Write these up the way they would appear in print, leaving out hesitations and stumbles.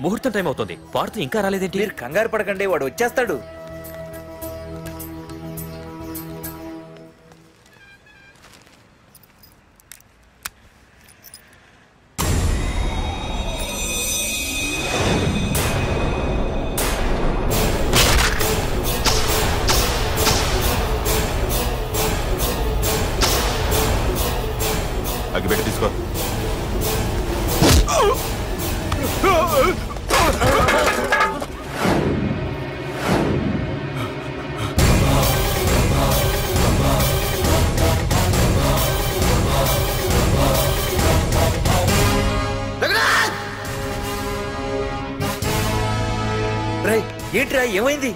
ముహూర్తం టైం అవుతుంది, పార్తు ఇంకా రాలేదేంటి? మీరు కంగారు పడకండి, వాడు వచ్చేస్తాడు. అగ్గిపెట్టి తీసుకో. ఏంట్రా ఏమైంది?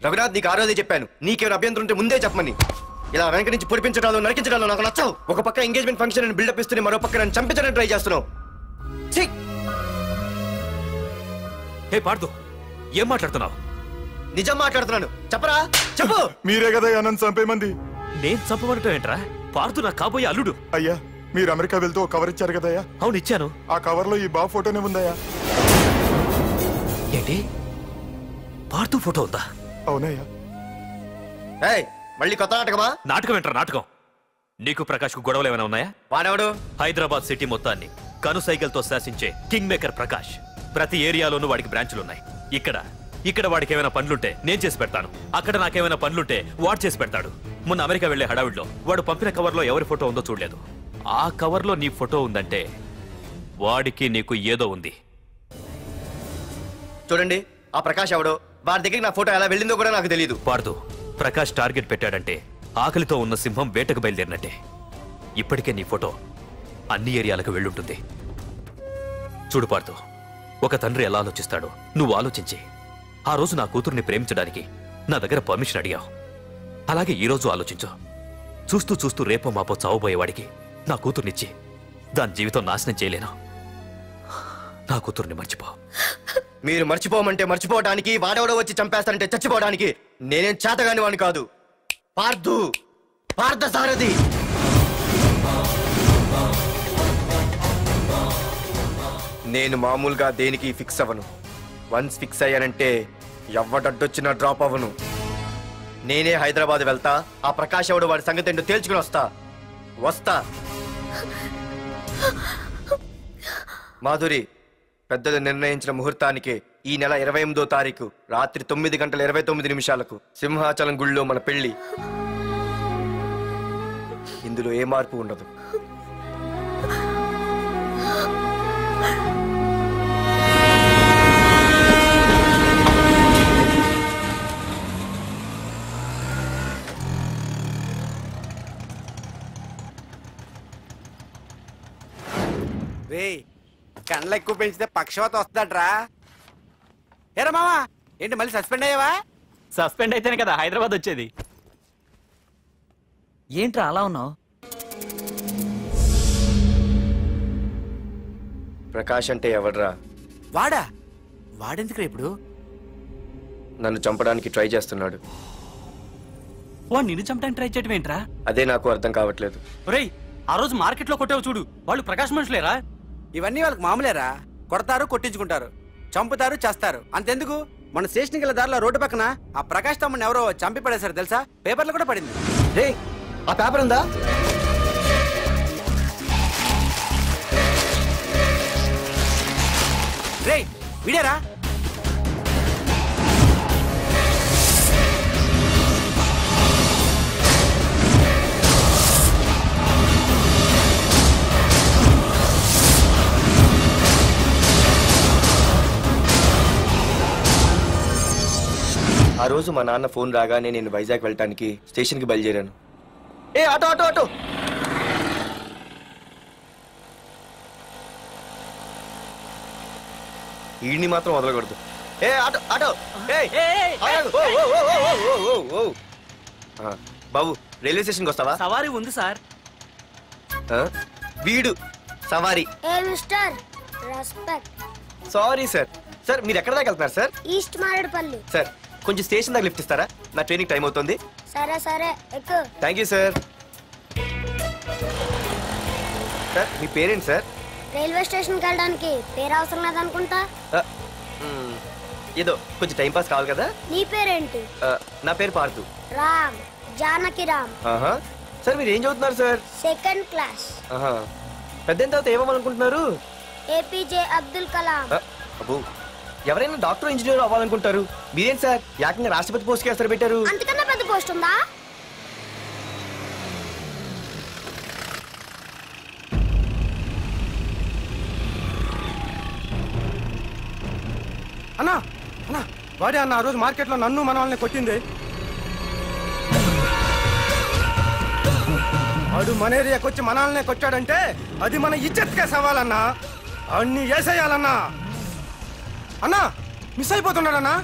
రఘునాథ్, నీకు ఆ రోజే చెప్పాను, నీకేమైనా అభ్యంతరం ఉంటే ముందే చెప్పమని. ఇలా వెనక నుంచి పొడిపించడాలు నరికించడాలు నాకు నచ్చవు. ఒక పక్క ఎంగేజ్మెంట్ ఫంక్షన్ అని బిల్డప్ ఇస్తూనే మరో పక్క నన్ను చంపించడానికి ట్రై చేస్తున్నావు. హే పార్దు, ఏం మాట్లాడుతున్నావు? నిజం మాట్లాడుతున్నాను, చెప్పరా చెప్పు. మీరే కదా నన్ను చంపేమంది. నేను చంపమంటావు ఏంట్రా? పార్దు నా కాబోయే అల్లుడు. అయ్యా, మీరు అమెరికా వెళ్తూ ఒక కవర్ ఇచ్చారు కదయ్యా. అవును ఇచ్చాను. ఆ కవర్ లో ఈ బాబు ఫోటోనే ఉందయ్యా. ఏంటి, పార్దు ఫోటో ఉందా? అవునయ్యా. మళ్ళీ కొత్త నాటకమా? నాటకం ఏంట్రా నాటకం? నీకు ప్రకాష్ కు గొడవలు ఏమైనా ఉన్నాయా? వాడెవడు? హైదరాబాద్ సిటీ మొత్తాన్ని కను సైకిల్తో శాసించే కింగ్ మేకర్ ప్రకాష్. ప్రతి ఏరియాలోనూ వాడికి బ్రాంచులున్నాయి. ఇక్కడ వాడికి ఏమైనా పనులుంటే నేను చేసి పెడతాను, అక్కడ నాకేమైనా పనులుంటే వాడు చేసి పెడతాడు. మొన్న అమెరికా వెళ్లే హడావిడిలో వాడు పంపిన కవర్లో ఎవరి ఫోటో ఉందో చూడలేదు. ఆ కవర్లో నీ ఫోటో ఉందంటే వాడికి నీకు ఏదో ఉంది. చూడండి, ఆ ప్రకాష్ ఎవడో, వాడి దగ్గరికి నా ఫోటో ఎలా వెళ్ళిందో కూడా నాకు తెలియదు. పార్దు, ప్రకాష్ టార్గెట్ పెట్టాడంటే ఆకలితో ఉన్న సింహం వేటకు బయలుదేరినట్టే. ఇప్పటికే నీ ఫోటో అన్ని ఏరియాలకు వెళ్ళుంటుంది. చూడు పార్దు, ఒక తండ్రి ఎలా ఆలోచిస్తాడో నువ్వు ఆలోచించి ఆ రోజు నా కూతుర్ని ప్రేమించడానికి నా దగ్గర పర్మిషన్ అడిగావు. అలాగే ఈరోజు ఆలోచించు. చూస్తూ చూస్తూ రేపో మాపో చావబోయేవాడికి నా కూతుర్నిచ్చి దాని జీవితం నాశనం చేయలేను. నా కూతుర్ని మర్చిపో. మీరు మర్చిపోమంటే మర్చిపోవడానికి, వాడెవడో వచ్చి చంపేస్తానంటే చచ్చిపోవడానికి నేనేం చేతగాని వాడిని కాదు. పార్థసారథి. నేను మామూలుగా దేనికి ఫిక్స్ అవ్వను. వన్స్ ఫిక్స్ అయ్యానంటే ఎవ్వడడ్డొచ్చినా డ్రాప్ అవ్వను. నేనే హైదరాబాద్ వెళ్తా, ఆ ప్రకాష్ ఎవడు వాడి సంగతి ఏంటో తేల్చుకుని వస్తా. మాధురి, పెద్దలు నిర్ణయించిన ముహూర్తానికి ఈ నెల 28వ తారీఖు రాత్రి 9:29 సింహాచలం గుళ్ళో మన పెళ్లి. ఇందులో ఏ మార్పు ఉండదు. కండ్లు ఎక్కువ పెంచితే పక్షవాత వస్తాడ్రా. ఏరా మామా, ఏంటి మళ్ళీ సస్పెండ్ అయ్యావా? సస్పెండ్ అయితేనే కదా హైదరాబాద్ వచ్చేది. ఏంట్రా అలా ఉన్నావు? ప్రకాష్ అంటే ఎవడ్రా? వాడెందుకు ఇప్పుడు నన్ను చంపడానికి ట్రై చేస్తున్నాడు. వాడు నిన్ను చంపడానికి ట్రై చేయడం ఏంట్రా? అదే నాకు అర్థం కావట్లేదు. ఒరేయ్, ఆ రోజు మార్కెట్ లో కొట్టావు చూడు, వాళ్ళు ప్రకాష్ మనుషులేరా? ఇవన్నీ వాళ్ళకి మామూలేరా. కొడతారు, కొట్టించుకుంటారు, చంపుతారు, చేస్తారు. అంతెందుకు, మన స్టేషన్కి వెళ్ళే దారిలో రోడ్డు పక్కన ఆ ప్రకాష్ తమ్ముని ఎవరో చంపి పడేశారు తెలుసా? పేపర్లో కూడా పడింది. రే, ఆ పేపర్ ఉందా? రే విడేరా. ఆ రోజు మా నాన్న ఫోన్ రాగానే నేను వైజాగ్ వెళ్ళటానికి స్టేషన్కి బయలుదేరాను. ఏ ఆటో ఆటో ఆటో! ఈడిని మాత్రం వదలకూడదు. ఏ ఆటో ఆటో! బాబు, రైల్వే స్టేషన్కి వస్తావా? సవారీ ఉంది సార్. వీడు సవారీ. Sorry sir. సార్, మీరు ఎక్కడ దాకా వెళ్తున్నారు సార్? ఈస్ట్ మారేడుపల్లి. సార్, కొంచెం స్టేషన్ దాకా లిఫ్ట్ ఇస్తారా? నా ట్రైనింగ్ టైం అవుతుంది. సరే సరే ఎక్కు. Thank you sir. సార్ మీ పేరేంటి సార్? రైల్వే స్టేషన్కి వెళ్ళడానికి పేరు అవసరం లేదనుకుంటా. ఏదో కొంచెం టైం పాస్ కావాలి కదా. నీ పేరేంటి? నా పేరు పార్థు. రామ్, జానకి రామ్. సార్ మీరు ఏం చదువుతున్నారు సార్? Second class. పెద్ద తర్వాత ఏమనుకుంటున్నారు? ఏపీజే అబ్దుల్ కలాం. అబ్బో, ఎవరైనా డాక్టర్ ఇంజనీర్ అవ్వాలనుకుంటారు, మీరేం సార్ ఏకంగా రాష్ట్రపతి పోస్ట్ కి ఎసరు పెట్టారు? అంతకన్నా పెద్ద పోస్ట్ ఉందా? అన్నా అన్నా వాడే అన్న ఆ రోజు మార్కెట్లో నన్ను మన వాళ్ళని కొట్టింది. వాడు మన ఏరియాకి వచ్చి మన వాళ్ళనే కొట్టాడంటే అది మన ఇజ్జత్కే సవాలన్నా. అన్ని వేసేయాలన్నా. అన్నా మిస్ అయిపోతున్నాడన్నా.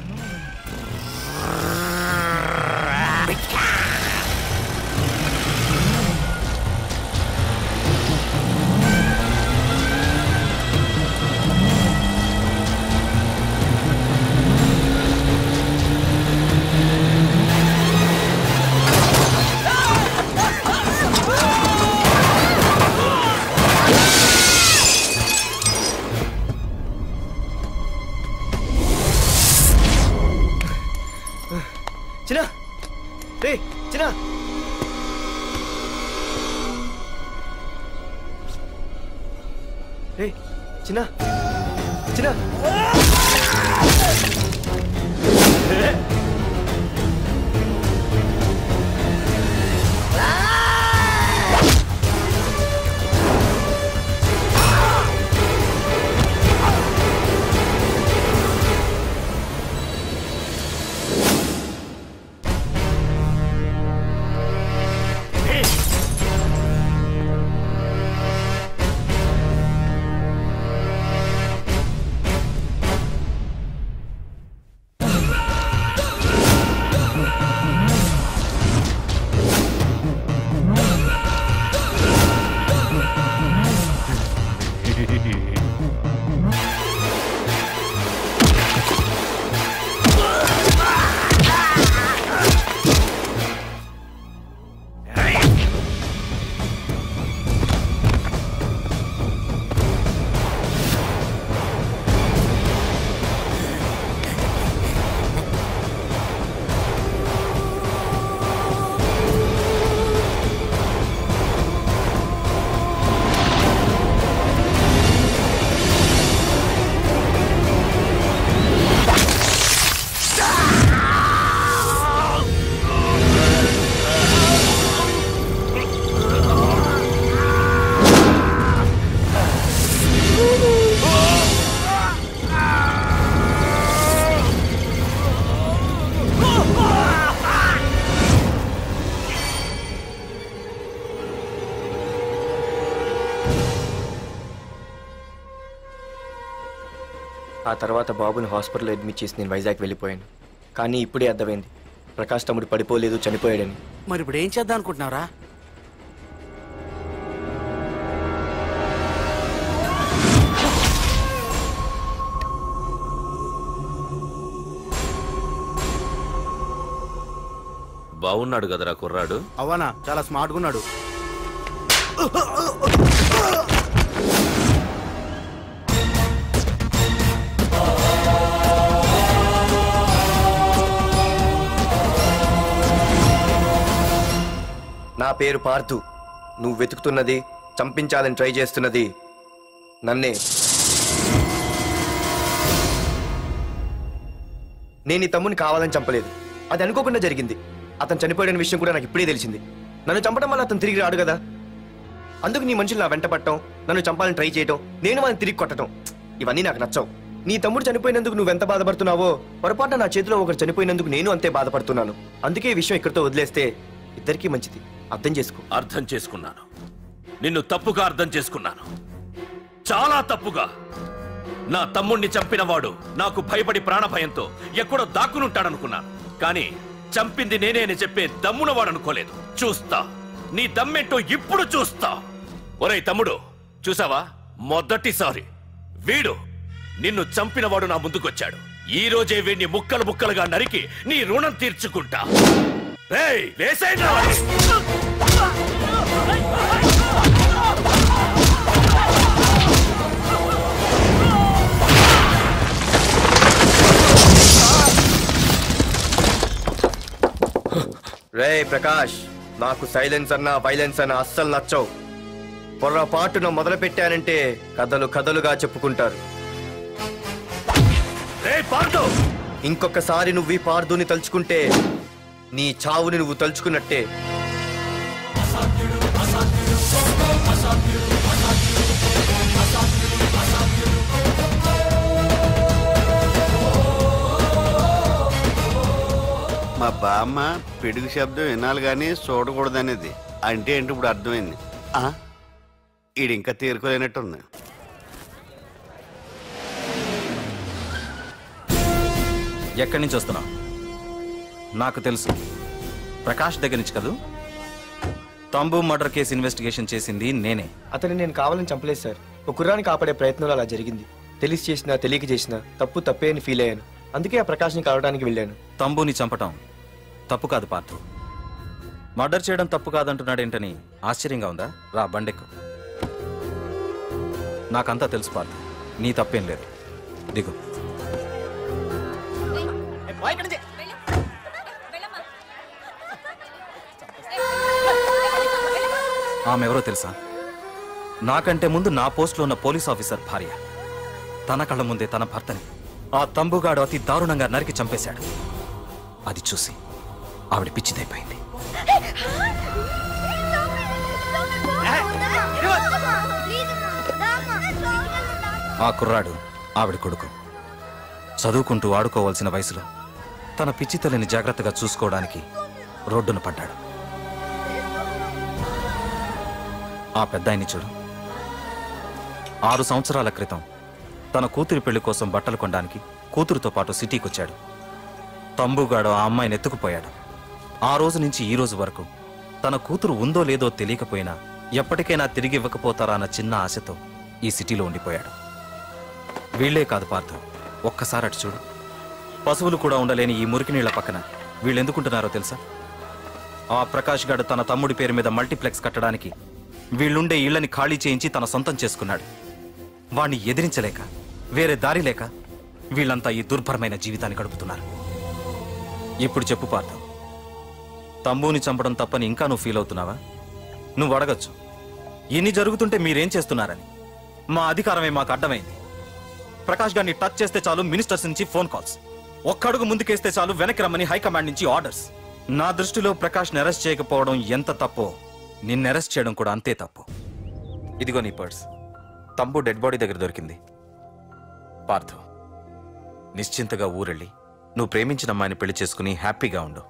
చిన్న రే చిన్న రే చిన్న చిన్న ఆ తర్వాత బాబుని హాస్పిటల్లో అడ్మిట్ చేసి నేను వైజాగ్ వెళ్ళిపోయాను. కానీ ఇప్పుడే అర్థమైంది ప్రకాష్ తమ్ముడు పడిపోలేదు, చనిపోయాడని. మరి ఇప్పుడు ఏం చేద్దాం అనుకుంటున్నారా? బాగున్నాడు కదరా కుర్రాడు. అవనా చాలా స్మార్ట్గా ఉన్నాడు. నా పేరు పార్థు. నువ్వు వెతుకుతున్నది, చంపించాలని ట్రై చేస్తున్నది నన్నే. నేను ఈ తమ్ముని కావాలని చంపలేదు, అది అనుకోకుండా జరిగింది. అతను చనిపోయిన విషయం కూడా నాకు ఇప్పుడే తెలిసింది. నన్ను చంపడం వల్ల అతను తిరిగి రాడు కదా. అందుకు నీ మనుషులు నా వెంట పట్టడం, నన్ను చంపాలని ట్రై చేయడం, నేను వాళ్ళని తిరిగి కొట్టడం, ఇవన్నీ నాకు నచ్చవు. నీ తమ్ముడు చనిపోయినందుకు నువ్వెంత బాధపడుతున్నావో పొరపాటున నా చేతిలో ఒకరు చనిపోయినందుకు నేను అంతే బాధపడుతున్నాను. అందుకే ఈ విషయం ఇక్కడితో వదిలేస్తే ఇద్దరికీ మంచిది. అర్థం చేసుకో. అర్థం చేసుకున్నాను. నిన్ను తప్పుగా అర్థం చేసుకున్నాను, చాలా తప్పుగా. నా తమ్ముణ్ణి చంపినవాడు నాకు భయపడి ప్రాణభయంతో ఎక్కడో దాక్కునుంటాడనుకున్నాను. కానీ చంపింది నేనే అని చెప్పే దమ్మునవాడనుకోలేదు. చూస్తా, నీ దమ్మేంటో ఇప్పుడు చూస్తా. ఒరేయ్ తమ్ముడు, చూసావా, మొదటిసారి వీడు నిన్ను చంపినవాడు నా ముందుకొచ్చాడు. ఈ రోజే వీడిని ముక్కలు ముక్కలుగా నరికి నీ రుణం తీర్చుకుంటా. వేసేయండి. రే ప్రకాష్, నాకు సైలెన్స్ అన్నా వైలెన్స్ అన్నా అస్సలు నచ్చవు. పొరపాటున మొదలు పెట్టానంటే కథలు కథలుగా చెప్పుకుంటారు. ఇంకొకసారి నువ్వు ఈ పార్దుని తలుచుకుంటే నీ చావుని నువ్వు తలుచుకున్నట్టే. మా బామ్మ పిడుగు శబ్దం వినాలి కానీ చూడకూడదనేది. అంటే ఏంటి ఇప్పుడు అర్థమైంది. ఈడు ఇంకా తీరుకోలేనట్టుంది. ఎక్కడి నుంచి వస్తున్నావు? నాకు తెలుసు, ప్రకాష్ దగ్గర నుంచి కదూ. తంబు మర్డర్ కేసు ఇన్వెస్టిగేషన్ చేసింది నేనే. అతన్ని నేను కావాలని చంపలేదు సార్. ఒక కుర్రాన్ని కాపాడే ప్రయత్నంలో అలా జరిగింది. తెలిసి చేసినా తెలియక చేసినా తప్పే అని ఫీల్ అయ్యాను. అందుకే ఆ ప్రకాష్ని కలవడానికి వెళ్ళాను. తంబుని చంపటం తప్పు కాదు పార్థు. మర్డర్ చేయడం తప్పు కాదంటున్నాడేంటని ఆశ్చర్యంగా ఉందా? రా బండెక్కు. నాకంతా తెలుసు పార్థు, నీ తప్పేం లేదు. దిగు. ఆమెవరో తెలుసా? నాకంటే ముందు నా పోస్టులో ఉన్న పోలీస్ ఆఫీసర్ భార్య. తన కళ్ళ ముందే తన భర్తని ఆ తంబుగాడు అతి దారుణంగా నరికి చంపేశాడు. అది చూసి ఆవిడ పిచ్చిదైపోయింది. ఆ కుర్రాడు ఆవిడ కొడుకు. చదువుకుంటూ ఆడుకోవాల్సిన వయసులో తన పిచ్చి తల్లిని జాగ్రత్తగా చూసుకోవడానికి రోడ్డున పడ్డాడు. ఆ పెద్దాయన్ని చూడు. 6 సంవత్సరాల క్రితం తన కూతురి పెళ్లి కోసం బట్టలు కొనడానికి కూతురుతో పాటు సిటీకి వచ్చాడు. తంబుగాడు ఆ అమ్మాయిని ఎత్తుకుపోయాడు. ఆ రోజు నుంచి ఈ రోజు వరకు తన కూతురు ఉందో లేదో తెలియకపోయినా ఎప్పటికైనా తిరిగి ఇవ్వకపోతారా అన్న చిన్న ఆశతో ఈ సిటీలో ఉండిపోయాడు. వీళ్లే కాదు పార్థు, ఒక్కసారి అటు చూడు. పశువులు కూడా ఉండలేని ఈ మురికి నీళ్ల పక్కన వీళ్ళెందుకుంటున్నారో తెలుసా? ఆ ప్రకాష్ గాడు తన తమ్ముడి పేరు మీద మల్టీప్లెక్స్ కట్టడానికి వీళ్ళుండే ఇళ్లని ఖాళీ చేయించి తన సొంతం చేసుకున్నాడు. వాణ్ణి ఎదిరించలేక వేరే దారి లేక వీళ్ళంతా ఈ దుర్భరమైన జీవితాన్ని గడుపుతున్నారు. ఇప్పుడు చెప్పు పార్థు, తంబుని చంపడం తప్పని ఇంకా నువ్వు ఫీల్ అవుతున్నావా? నువ్వు అడగచ్చు, ఇన్ని జరుగుతుంటే మీరేం చేస్తున్నారని. మా అధికారమే మాకు అడ్డమైంది. ప్రకాష్ గారిని టచ్ చేస్తే చాలు మినిస్టర్స్ నుంచి ఫోన్ కాల్స్, ఒక్కడుగు ముందుకేస్తే చాలు వెనక్కి రమ్మని హైకమాండ్ నుంచి ఆర్డర్స్. నా దృష్టిలో ప్రకాష్ని అరెస్ట్ చేయకపోవడం ఎంత తప్పో నిన్ను అరెస్ట్ చేయడం కూడా అంతే తప్పు. ఇదిగో నీ పర్స్. తంబు డెడ్ బాడీ దగ్గర దొరికింది. పార్థు, నిశ్చింతగా ఊరెళ్ళి నువ్వు ప్రేమించిన అమ్మాయిని పెళ్లి చేసుకుని హ్యాపీగా ఉండు.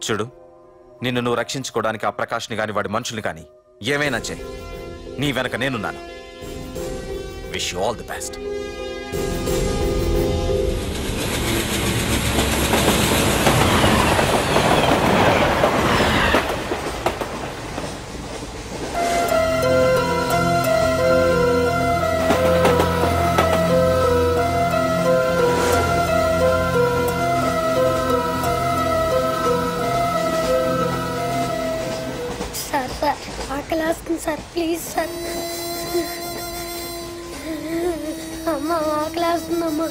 చూడు, నిన్ను నువ్వు రక్షించుకోవడానికి ఆ ప్రకాష్ని కాని వాడి మనుషుల్ని కానీ ఏమైనా చేయి. నీ వెనక నేనున్నాను. Wish you all the best. Sir please sir. అమ్మా ఆకలేస్తుందమ్మా.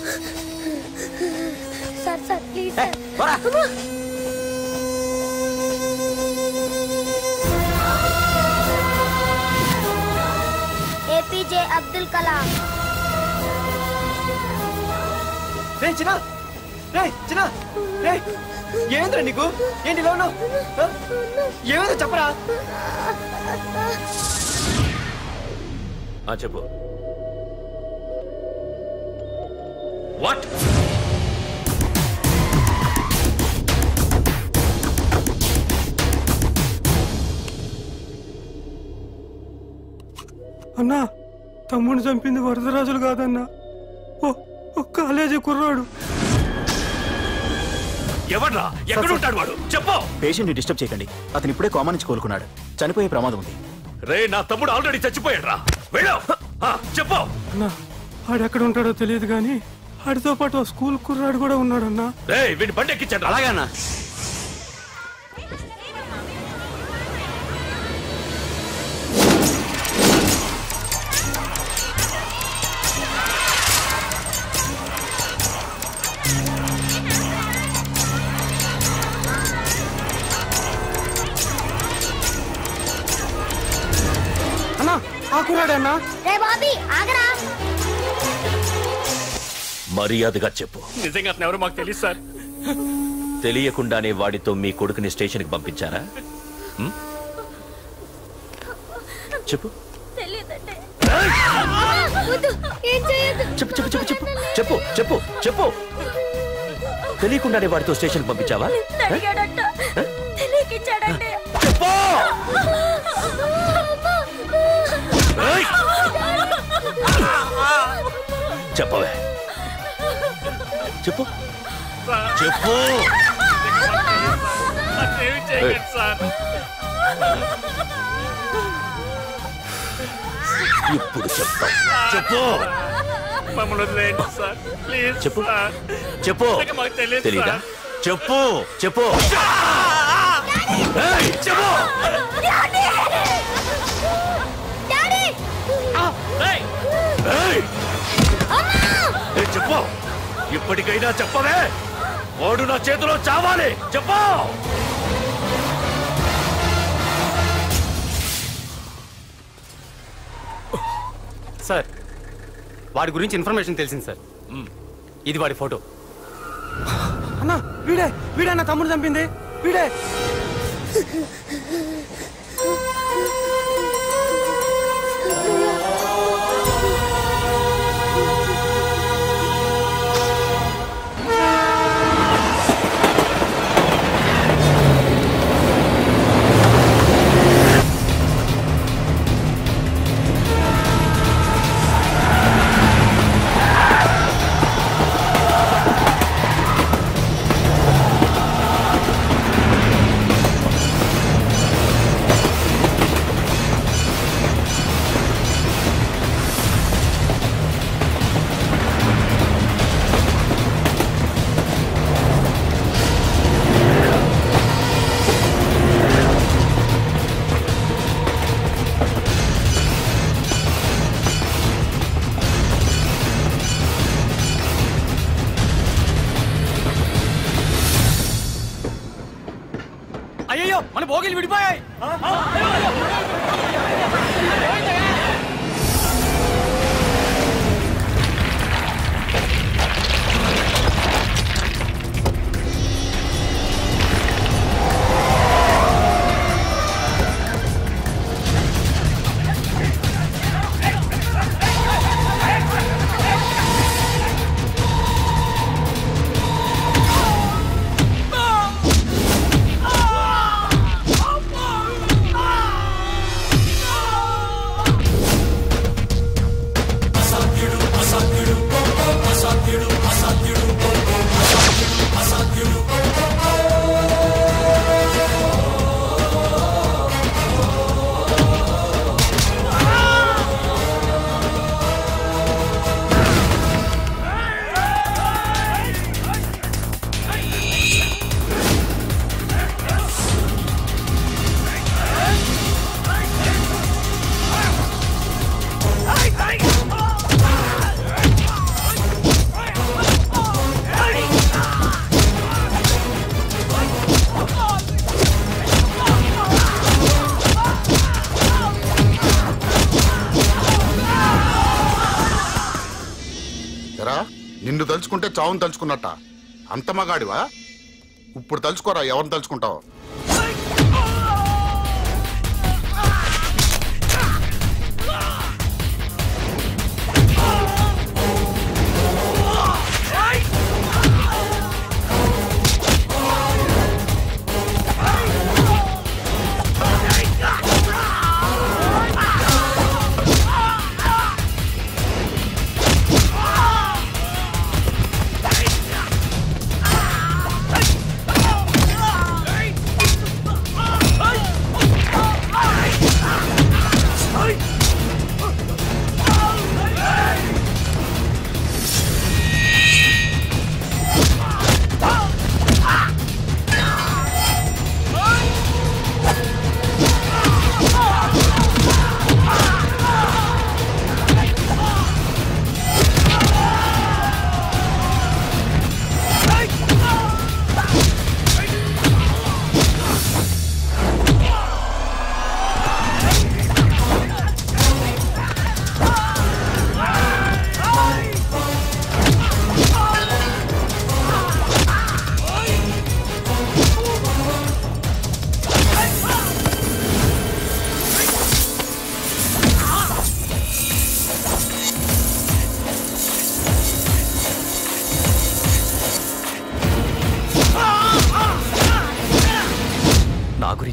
Sir sir please sir. APJ Abdul Kalam. ఏమైందిరా నీకు? ఏంటి ఇలా ఉన్నావు? ఏమైందో చెప్పరా. చెప్పు. వాట్? అన్నా, తమ్ముడిని చంపింది వరదరాజులు కాదన్నా, ఓ కాలేజీ కుర్రాడు. ఎవడ్రా? ఎక్కడ ఉంటాడు వాడు? చెప్పు. పేషెంట్ ని డిస్టర్బ్ చేయకండి. అతను ఇప్పుడే కోమా నుంచి కోలుకున్నాడు. చనిపోయే ప్రమాదం ఉంది. రే, నా తమ్ముడు ఆల్రెడీ చచ్చిపోయాడు రా. వెళ్ళు. చెప్పు. అన్నా, ఆడెక్కడ ఉంటాడో తెలియదు కానీ ఆడితో పాటు స్కూల్ కుర్రాడు కూడా ఉన్నాడన్నా. రే, వీడిని బండి ఎక్కించండి. అలాగన్నా. కుర్రాడన్నా. రే బాబీ ఆగరా. మర్యాదగా చెప్పు. నిజంగా అతను ఎవరో మాకు తెలియదు సార్. తెలియకుండానే వాడితో మీ కొడుకుని స్టేషన్కి పంపించారా? చెప్పు చెప్పు చెప్పు చెప్పు చెప్పు చెప్పు చెప్పు చెప్పు. తెలియకుండానే వాడితో స్టేషన్ పంపించావా? చెప్పవే, చెప్పు చెప్పు. ఇప్పుడు చెప్తా. చెప్పు చెప్పు చెప్పు. తెలీదా? చెప్పు చెప్పు చెప్పు. చెప్పు, ఇప్పటికైనా చెప్పవే. వాడు నా చేతిలో చావాలి. చెప్పు. సార్, వాడి గురించి ఇన్ఫర్మేషన్ తెలిసింది సార్. ఇది వాడి ఫోటో. అన్నా వీడే నా తమ్ముడు చంపింది వీడే. అయ్యో మన భోగిలు విడిపోయాయి. నిన్ను తలుచుకుంటే చావును తలుచుకున్నట్ట. అంత మగాడివా? ఇప్పుడు తలుచుకోరా ఎవరిని తలుచుకుంటావు.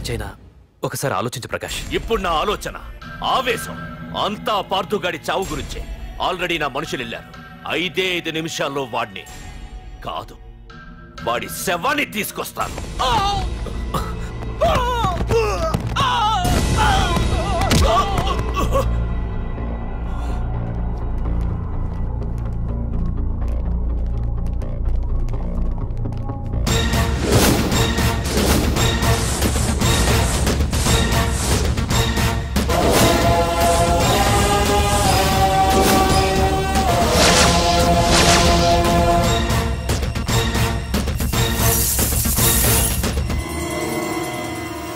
గురించైనా ఒకసారి ఆలోచించు ప్రకాష్. ఇప్పుడు నా ఆలోచన, ఆవేశం అంతా పార్థుగాడి చావు గురించే. ఆల్రెడీ నా మనుషులు వెళ్ళారు. 5 నిమిషాల్లో వాడిని కాదు, వాడి శవాన్ని తీసుకొస్తాను.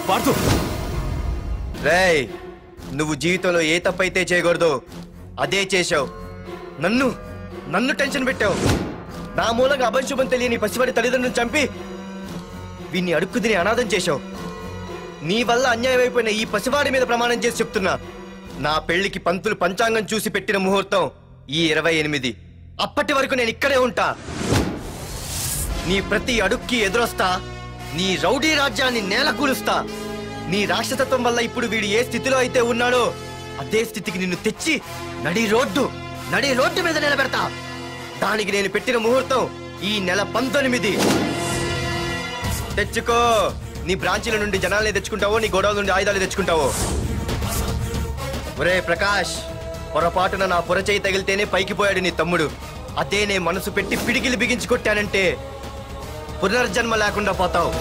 పార్థు, రేయ్, నువ్వు జీవితంలో ఏ తప్పైతే చేయకూడదు అదే చేశావు. నన్ను టెన్షన్ పెట్టావు. నా మూలంగా అభంశుభం తెలియని పసివాడి తల్లిదండ్రులను చంపి వీన్ని అడుక్కు తిని అనాథం చేశావు. నీ వల్ల అన్యాయం అయిపోయిన ఈ పసివాడి మీద ప్రమాణం చేసి చెప్తున్నా, నా పెళ్లికి పంతులు పంచాంగం చూసి పెట్టిన ముహూర్తం ఈ 28. అప్పటి వరకు నేను ఇక్కడే ఉంటా. నీ ప్రతి అడుక్కి ఎదురొస్తా. నీ రౌడీ రాజ్యాన్ని నేలకూలుస్తా. నీ రాక్షసత్వం వల్ల ఇప్పుడు వీడు ఏ స్థితిలో అయితే ఉన్నాడో అదే స్థితికి నిన్ను తెచ్చి నడి రోడ్డు మీద నిలబెడతా. దానికి నేను పెట్టిన ముహూర్తం ఈ నెల 19. తెచ్చుకో. నీ బ్రాంచీల నుండి జనాల్ని తెచ్చుకుంటావో, నీ గోడౌన్ నుండి ఆయుధాలు తెచ్చుకుంటావో. ఒరే ప్రకాష్, పొరపాటున నా పొరచేయి తగిలితేనే పైకి పోయాడు నీ తమ్ముడు. అదే నే మనసు పెట్టి పిడికిలి బిగించి కొట్టానంటే పునర్జన్మ లేకుండా పోతావు.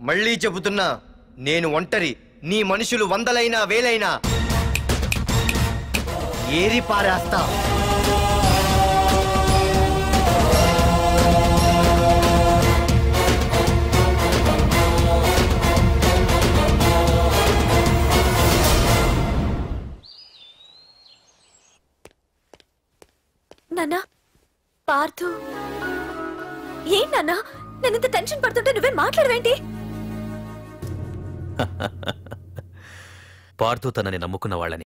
మళ్ళీ చెబుతున్నా, నేను ఒంటరి. నీ మనుషులు 100లైనా 1000లైనా ఏరి పారేస్తా. నాన్నా, పార్థు ఏం నాన్నా? నేను ఇంత టెన్షన్ పడుతుంటే నువ్వే మాట్లాడవేంటి? పార్థు తనని నమ్ముకున్న వాళ్ళని